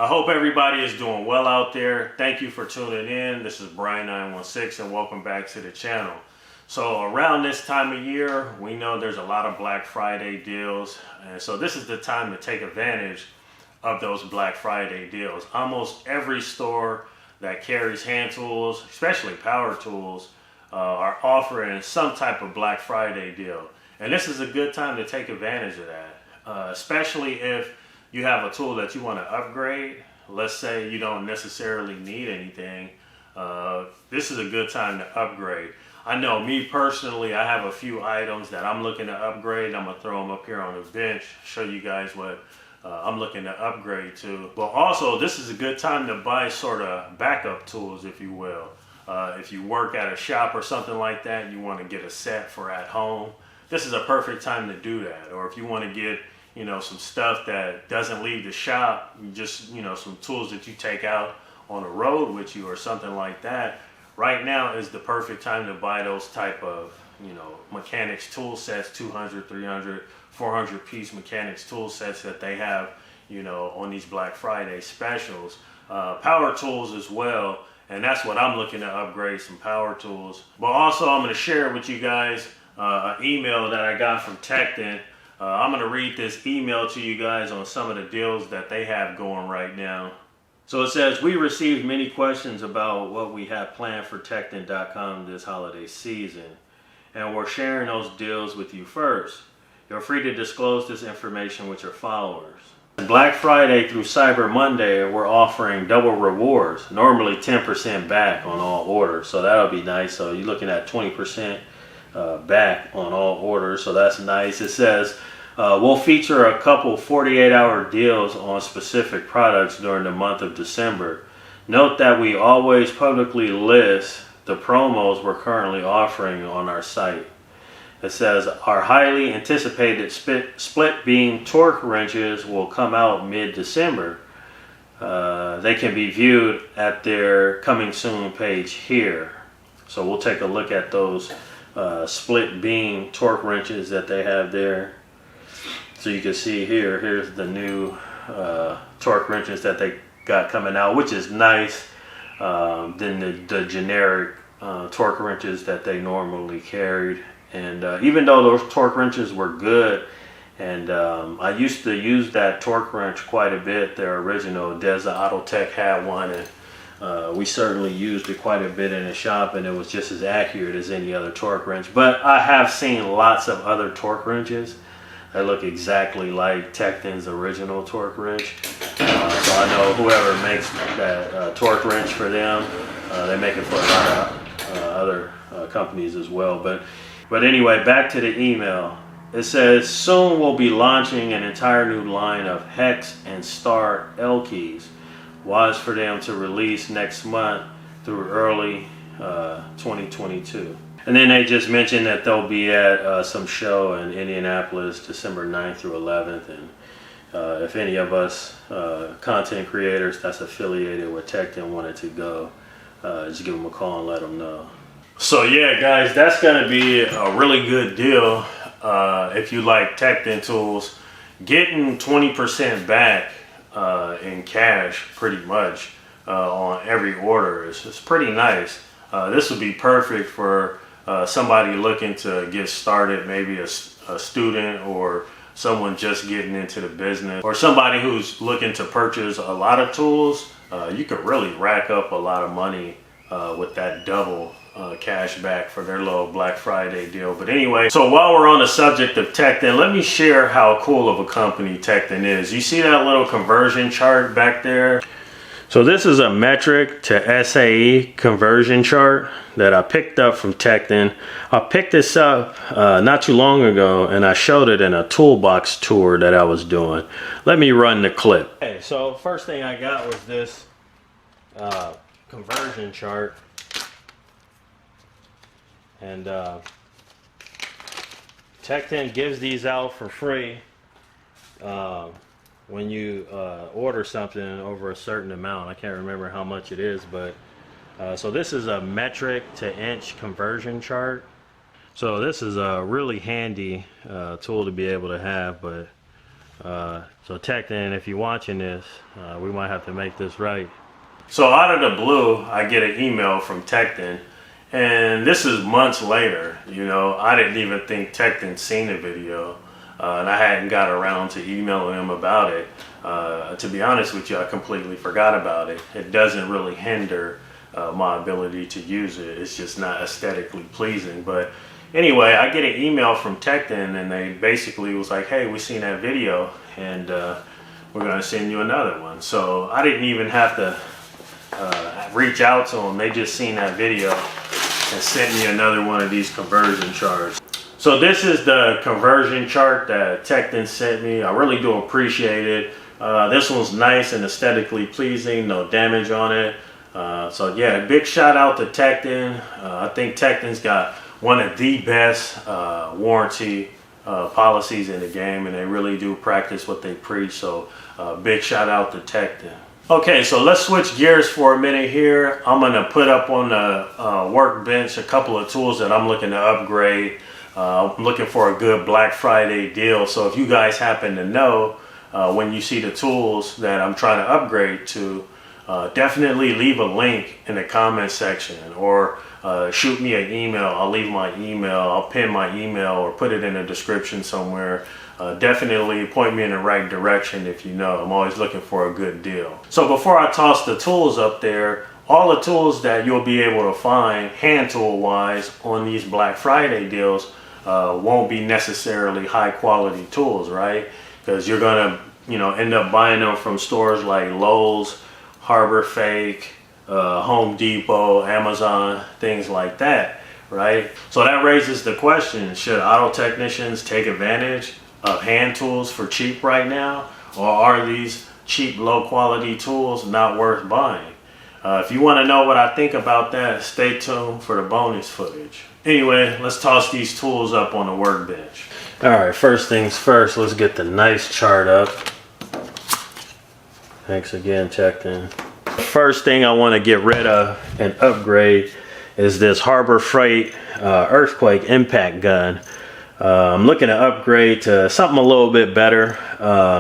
I hope everybody is doing well out there. Thank you for tuning in. This is Brian916 and welcome back to the channel. So around this time of year, we know there's a lot of Black Friday deals. And so this is the time to take advantage of those Black Friday deals. Almost every store that carries hand tools, especially power tools, are offering some type of Black Friday deal. And this is a good time to take advantage of that, especially if you have a tool that you want to upgrade. Let's say you don't necessarily need anything. This is a good time to upgrade. I know me personally, I have a few items that I'm looking to upgrade. I'm gonna throw them up here on the bench, show you guys what I'm looking to upgrade to. But also, this is a good time to buy sort of backup tools, if you will. If you work at a shop or something like that, and you want to get a set for at home, this is a perfect time to do that. Or if you want to get, you know, some stuff that doesn't leave the shop, just, you know, some tools that you take out on the road with you or something like that, right now is the perfect time to buy those type of, you know, mechanics tool sets, 200, 300, 400 piece mechanics tool sets that they have, you know, on these Black Friday specials. Power tools as well, and that's what I'm looking to upgrade, some power tools. But also I'm going to share with you guys an email that I got from Tekton. I'm going to read this email to you guys on some of the deals that they have going right now. So it says, we received many questions about what we have planned for Tekton.com this holiday season, and we're sharing those deals with you first. You're free to disclose this information with your followers. Black Friday through Cyber Monday, we're offering double rewards, normally 10% back on all orders. So that'll be nice. So you're looking at 20% back on all orders, so that's nice. It says we'll feature a couple 48-hour deals on specific products during the month of December. Note that we always publicly list the promos we're currently offering on our site. It says our highly anticipated split beam torque wrenches will come out mid-December. They can be viewed at their coming soon page here. So we'll take a look at those split beam torque wrenches that they have there. So you can see here's the new torque wrenches that they got coming out, which is nice than the generic torque wrenches that they normally carried. And even though those torque wrenches were good, and I used to use that torque wrench quite a bit, their original Deza Autotech had one, and we certainly used it quite a bit in the shop, and it was just as accurate as any other torque wrench. But I have seen lots of other torque wrenches that look exactly like Tekton's original torque wrench. So I know whoever makes that torque wrench for them, they make it for a lot of other companies as well. But anyway, back to the email. It says, soon we'll be launching an entire new line of hex and star L keys. Wise for them to release next month through early 2022. And then they just mentioned that they'll be at some show in Indianapolis December 9th through 11th. And if any of us content creators that's affiliated with Tekton wanted to go, just give them a call and let them know. So yeah, guys, that's going to be a really good deal if you like Tekton tools. Getting 20% back in cash pretty much on every order is pretty nice. This would be perfect for somebody looking to get started, maybe a student or someone just getting into the business, or somebody who's looking to purchase a lot of tools. You could really rack up a lot of money with that double cash back for their little Black Friday deal. But anyway, so while we're on the subject of Tekton, let me share how cool of a company Tekton is. You see that little conversion chart back there? So this is a metric to SAE conversion chart that I picked up from Tekton. I picked this up not too long ago, and I showed it in a toolbox tour that I was doing. Let me run the clip. Okay, so first thing I got was this conversion chart. And Tekton gives these out for free when you order something over a certain amount. I can't remember how much it is, but so this is a metric to inch conversion chart. So this is a really handy tool to be able to have. But So Tecton, if you're watching this, we might have to make this right. So out of the blue, I get an email from Tecton, and this is months later. You know, I didn't even think Tecton seen the video, and I hadn't got around to emailing him about it. To be honest with you, I completely forgot about it. It doesn't really hinder my ability to use it. It's just not aesthetically pleasing. But anyway, I get an email from Tecton, and they basically was like, hey, we seen that video, and we're going to send you another one. So I didn't even have to reach out to them. They just seen that video and sent me another one of these conversion charts. So this is the conversion chart that Tecton sent me. I really do appreciate it. This one's nice and aesthetically pleasing, no damage on it. So yeah, big shout out to Tecton. I think Tecton's got one of the best warranty policies in the game, and they really do practice what they preach. So big shout out to Tecton. Okay, so let's switch gears for a minute here. I'm gonna put up on the workbench a couple of tools that I'm looking to upgrade. I'm looking for a good Black Friday deal. So if you guys happen to know when you see the tools that I'm trying to upgrade to, definitely leave a link in the comment section, or shoot me an email. I'll leave my email, I'll pin my email or put it in the description somewhere. Definitely point me in the right direction if you know. I'm always looking for a good deal. So before I toss the tools up there, all the tools that you'll be able to find hand tool wise on these Black Friday deals won't be necessarily high quality tools, right? Because you're gonna end up buying them from stores like Lowe's, Harbor Freight, Home Depot, Amazon, things like that, right? So that raises the question, should auto technicians take advantage of hand tools for cheap right now, or are these cheap, low quality tools not worth buying? If you want to know what I think about that, stay tuned for the bonus footage. Anyway, let's toss these tools up on the workbench. All right, first things first, let's get the nice chart up. Thanks again, Tecton. First thing I want to get rid of and upgrade is this Harbor Freight earthquake impact gun. I'm looking to upgrade to something a little bit better.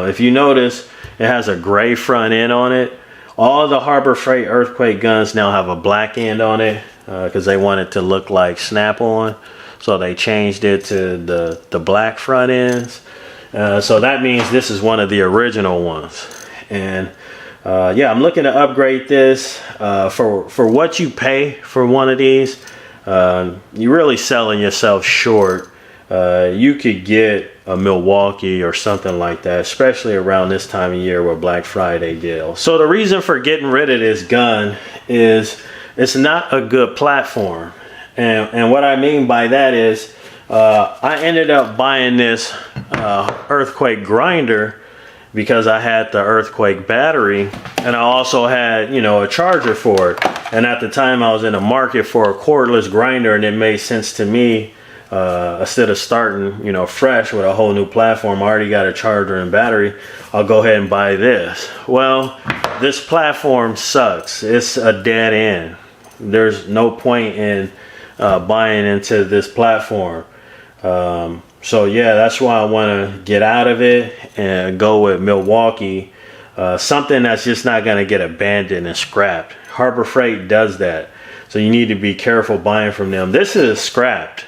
If you notice, it has a gray front end on it. All the Harbor Freight earthquake guns now have a black end on it because they want it to look like Snap-on. So they changed it to the black front ends. So that means this is one of the original ones. And yeah, I'm looking to upgrade this. For what you pay for one of these, you're really selling yourself short. You could get a Milwaukee or something like that, especially around this time of year with Black Friday deals. So the reason for getting rid of this gun is it's not a good platform. And what I mean by that is I ended up buying this earthquake grinder because I had the earthquake battery, and I also had, a charger for it. And at the time I was in the market for a cordless grinder, and it made sense to me, instead of starting, fresh with a whole new platform, I already got a charger and battery, I'll go ahead and buy this. Well, this platform sucks. It's a dead end. There's no point in buying into this platform. So yeah, that's why I want to get out of it and go with Milwaukee, something that's just not going to get abandoned and scrapped. Harbor Freight does that, so you need to be careful buying from them. This is scrapped.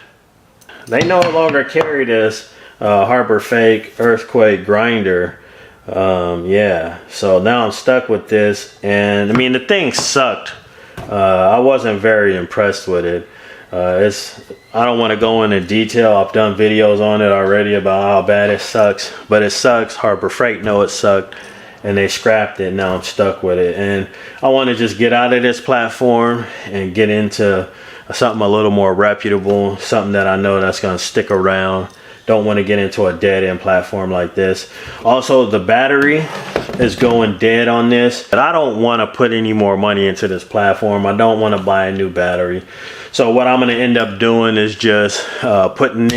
They no longer carry this Harbor Freight earthquake grinder. Yeah, so now I'm stuck with this, and I mean, the thing sucked. I wasn't very impressed with it. I don't want to go into detail. I've done videos on it already about how bad it sucks, but it sucks. Harbor Freight know it sucked, and they scrapped it. Now I'm stuck with it, and I want to just get out of this platform and get into something a little more reputable, something that I know that's going to stick around. Don't want to get into a dead end platform like this. Also, the battery is going dead on this, but I don't want to put any more money into this platform. I don't want to buy a new battery. So what I'm going to end up doing is just putting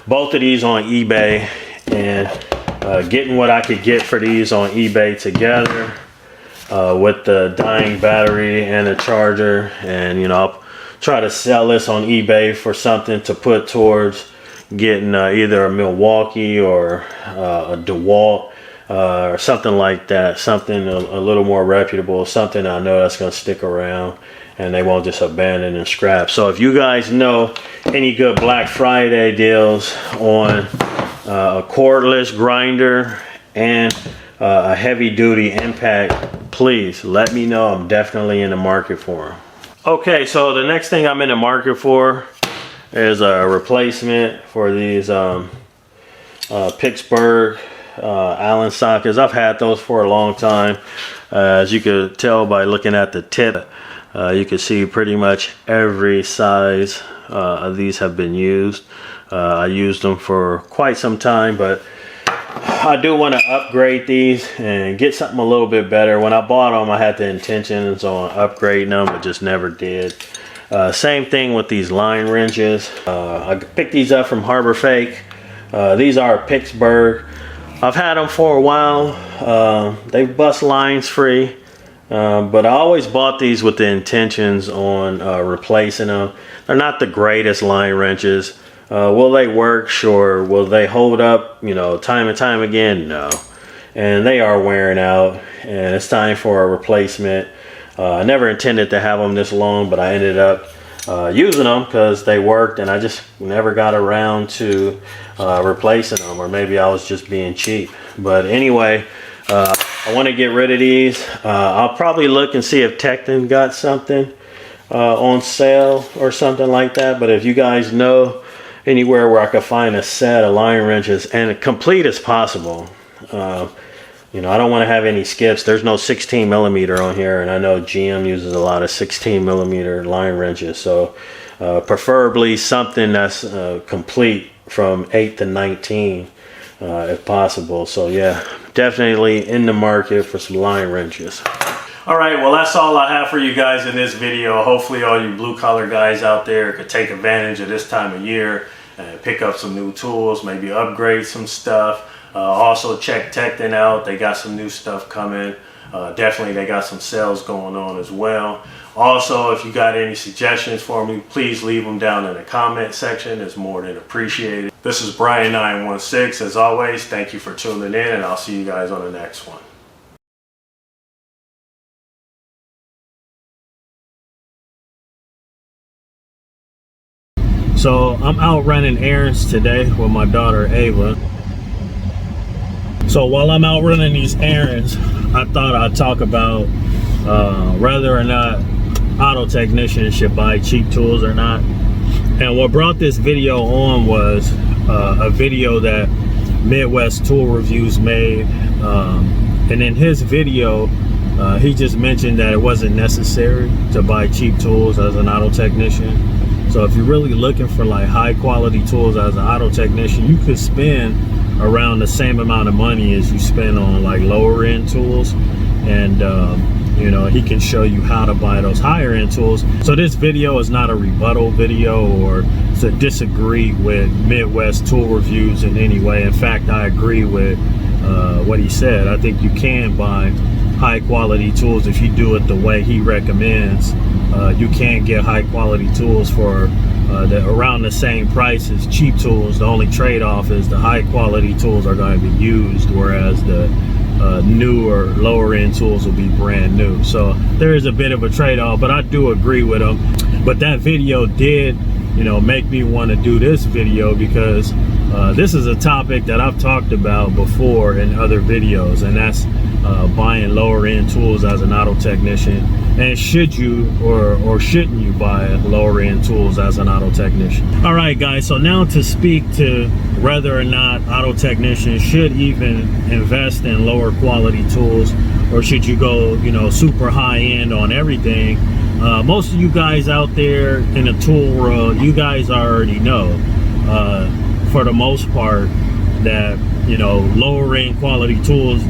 both of these on eBay, and getting what I could get for these on eBay together with the dying battery and the charger. And I'll try to sell this on eBay for something to put towards getting either a Milwaukee or a DeWalt or something like that, something a little more reputable, something I know that's going to stick around and they won't just abandon and scrap. So if you guys know any good Black Friday deals on a cordless grinder and a heavy duty impact, please let me know. I'm definitely in the market for them. Okay, so the next thing I'm in the market for is a replacement for these Pittsburgh Allen sockets. I've had those for a long time. As you could tell by looking at the tip, you can see pretty much every size of these have been used. I used them for quite some time, but I do want to upgrade these and get something a little bit better. When I bought them, I had the intentions on upgrading them, but just never did. Same thing with these line wrenches. I picked these up from Harbor Freight. These are Pittsburgh. I've had them for a while. They bust lines free, but I always bought these with the intentions on replacing them. They're not the greatest line wrenches. Will they work? Sure. Will they hold up, you know, time and time again? No. And they are wearing out, and it's time for a replacement. I never intended to have them this long, but I ended up using them because they worked, and I just never got around to replacing them, or maybe I was just being cheap. But anyway, I want to get rid of these. I'll probably look and see if Tecton got something on sale or something like that. But if you guys know anywhere where I could find a set of line wrenches and complete as possible, you know, I don't want to have any skips. There's no 16 millimeter on here, and I know GM uses a lot of 16 millimeter line wrenches. So preferably something that's complete from 8 to 19 if possible. So yeah, definitely in the market for some line wrenches. All right, well, that's all I have for you guys in this video. Hopefully all you blue collar guys out there could take advantage of this time of year and pick up some new tools, maybe upgrade some stuff. Also check Tecton out. They got some new stuff coming. Definitely they got some sales going on as well. Also, if you got any suggestions for me, please leave them down in the comment section. It's more than appreciated. This is Brian 916. As always, thank you for tuning in, and I'll see you guys on the next one. So I'm out running errands today with my daughter Ava. So while I'm out running these errands, I thought I'd talk about whether or not auto technicians should buy cheap tools or not. And what brought this video on was a video that Midwest Tool Reviews made. And in his video, he just mentioned that it wasn't necessary to buy cheap tools as an auto technician. So if you're really looking for like high quality tools as an auto technician, you could spend around the same amount of money as you spend on like lower end tools. And you know, he can show you how to buy those higher end tools. So this video is not a rebuttal video or to disagree with Midwest Tool Reviews in any way. In fact, I agree with what he said. I think you can buy high quality tools if you do it the way he recommends. You can get high quality tools for around the same price as cheap tools. The only trade-off is the high quality tools are going to be used, whereas the new or lower end tools will be brand new. So there is a bit of a trade-off, but I do agree with him. But that video did, you know, make me want to do this video because this is a topic that I've talked about before in other videos, and that's buying lower end tools as an auto technician. And should you or shouldn't you buy lower end tools as an auto technician? All right, guys, so now to speak to whether or not auto technicians should even invest in lower quality tools, or should you go, you know, super high end on everything. Most of you guys out there in the tool world, you guys already know for the most part that, you know, lower end quality tools,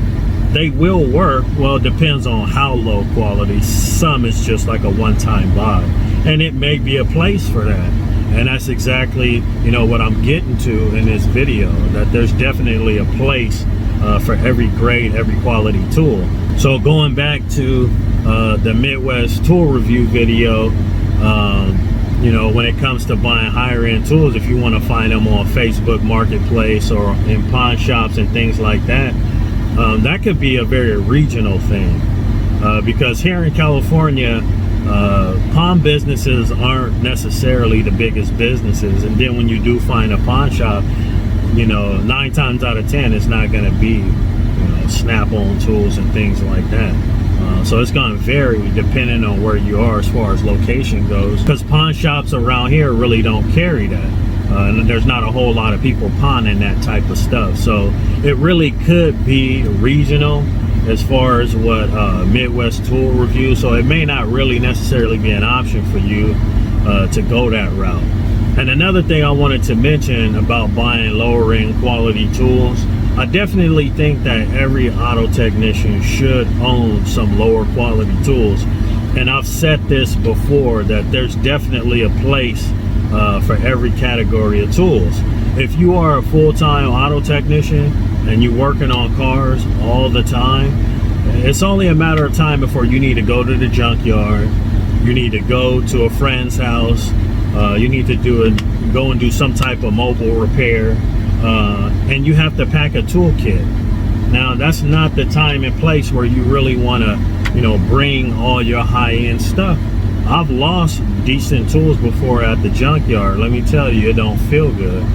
they will work. Well, it depends on how low quality. Some is just like a one-time buy, and it may be a place for that. And that's exactly, you know, what I'm getting to in this video, that there's definitely a place for every grade, every quality tool. So going back to the Midwest Tool Review video, when it comes to buying higher end tools, if you want to find them on Facebook Marketplace or in pawn shops and things like that, that could be a very regional thing, because here in California, pawn businesses aren't necessarily the biggest businesses, and then when you do find a pawn shop, 9 times out of 10 it's not going to be snap-on tools and things like that. So it's going to vary depending on where you are as far as location goes, because pawn shops around here really don't carry that, and there's not a whole lot of people pawning that type of stuff. So it really could be regional as far as what Midwest Tool Review. So it may not really necessarily be an option for you to go that route. And another thing I wanted to mention about buying lower end quality tools, I definitely think that every auto technician should own some lower quality tools. And I've said this before, that there's definitely a place for every category of tools. If you are a full-time auto technician and you're working on cars all the time, it's only a matter of time before you need to go to the junkyard, you need to go to a friend's house, you need to go and do some type of mobile repair, and you have to pack a toolkit. Now that's not the time and place where you really want to bring all your high-end stuff. I've lost decent tools before at the junkyard. Let me tell you, it don't feel good.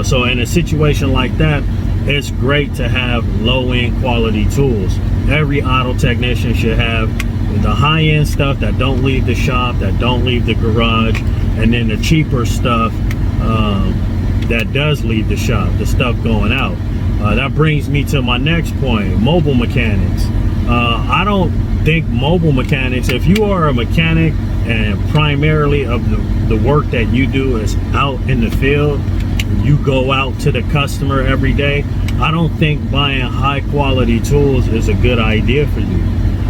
So in a situation like that, it's great to have low-end quality tools. Every auto technician should have the high-end stuff that don't leave the shop, that don't leave the garage, and then the cheaper stuff that does leave the shop, the stuff going out. That brings me to my next point, mobile mechanics. I don't think mobile mechanics, if you are a mechanic and primarily of the work that you do is out in the field, you go out to the customer every day, I don't think buying high quality tools is a good idea for you.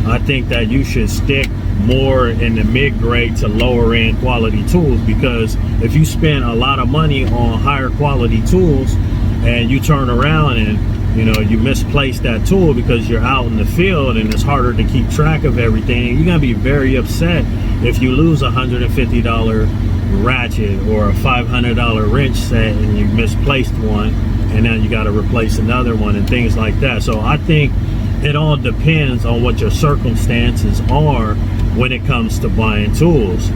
I think that you should stick more in the mid-grade to lower end quality tools, because if you spend a lot of money on higher quality tools and you turn around and you misplace that tool because you're out in the field and it's harder to keep track of everything, you're gonna be very upset if you lose a $150 ratchet or a $500 wrench set and you misplaced one and now you got to replace another one and things like that. So I think it all depends on what your circumstances are when it comes to buying tools.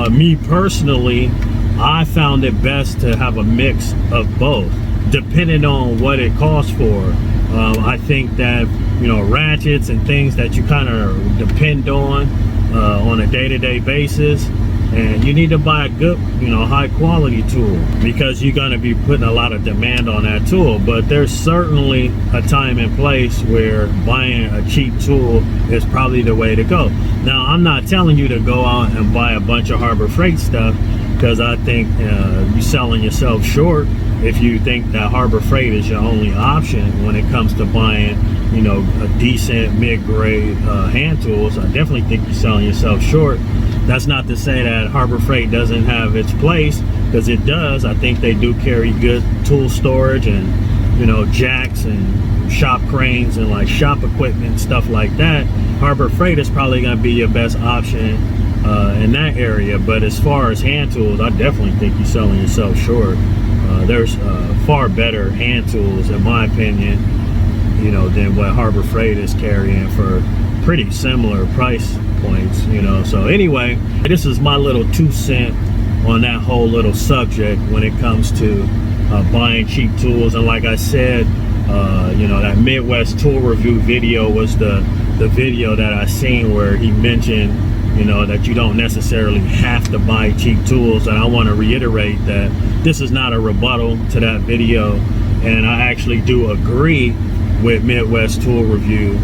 Me personally, I found it best to have a mix of both, depending on what it costs for. I think that ratchets and things that you kind of depend on a day-to-day basis, and you need to buy a good high quality tool, because you're going to be putting a lot of demand on that tool. But there's certainly a time and place where buying a cheap tool is probably the way to go. Now I'm not telling you to go out and buy a bunch of Harbor Freight stuff, because I think you're selling yourself short if you think that Harbor Freight is your only option when it comes to buying a decent mid-grade hand tools. I definitely think you're selling yourself short. That's not to say that Harbor Freight doesn't have its place, because it does. I think they do carry good tool storage and jacks and shop cranes and like shop equipment, stuff like that. Harbor Freight is probably going to be your best option in that area. But as far as hand tools, I definitely think you're selling yourself short. There's far better hand tools, in my opinion, than what Harbor Freight is carrying for pretty similar price points. So anyway, this is my little 2 cents on that whole little subject when it comes to buying cheap tools. And like I said, that Midwest Tool Review video was the video that I seen where he mentioned that you don't necessarily have to buy cheap tools. And I want to reiterate that this is not a rebuttal to that video, and I actually do agree with Midwest Tool Review.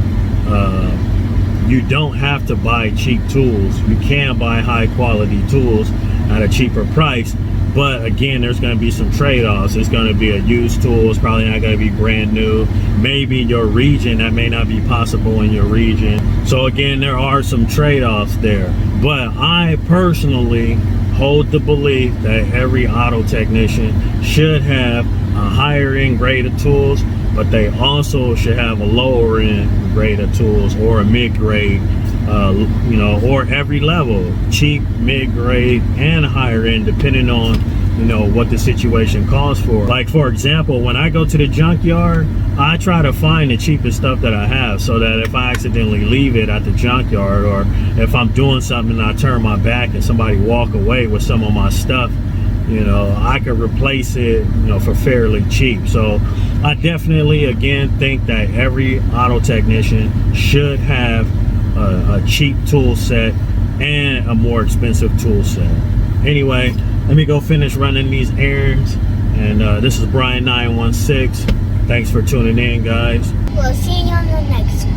You don't have to buy cheap tools. You can buy high quality tools at a cheaper price, but again, there's going to be some trade-offs. It's going to be a used tool. It's probably not going to be brand new. Maybe in your region, that may not be possible in your region. So again, there are some trade-offs there. But I personally hold the belief that every auto technician should have a higher end grade of tools, but they also should have a lower end grade of tools, or a mid-grade you know, or every level, cheap, mid-grade, and higher end, depending on, you know, what the situation calls for. Like, for example, when I go to the junkyard, I try to find the cheapest stuff that I have, so that if I accidentally leave it at the junkyard, or if I'm doing something and I turn my back and somebody walk away with some of my stuff, you know, I could replace it, you know, for fairly cheap. So I definitely, again, think that every auto technician should have a cheap tool set and a more expensive tool set. Anyway, let me go finish running these errands. And this is Brian 916. Thanks for tuning in, guys. We'll see you on the next one.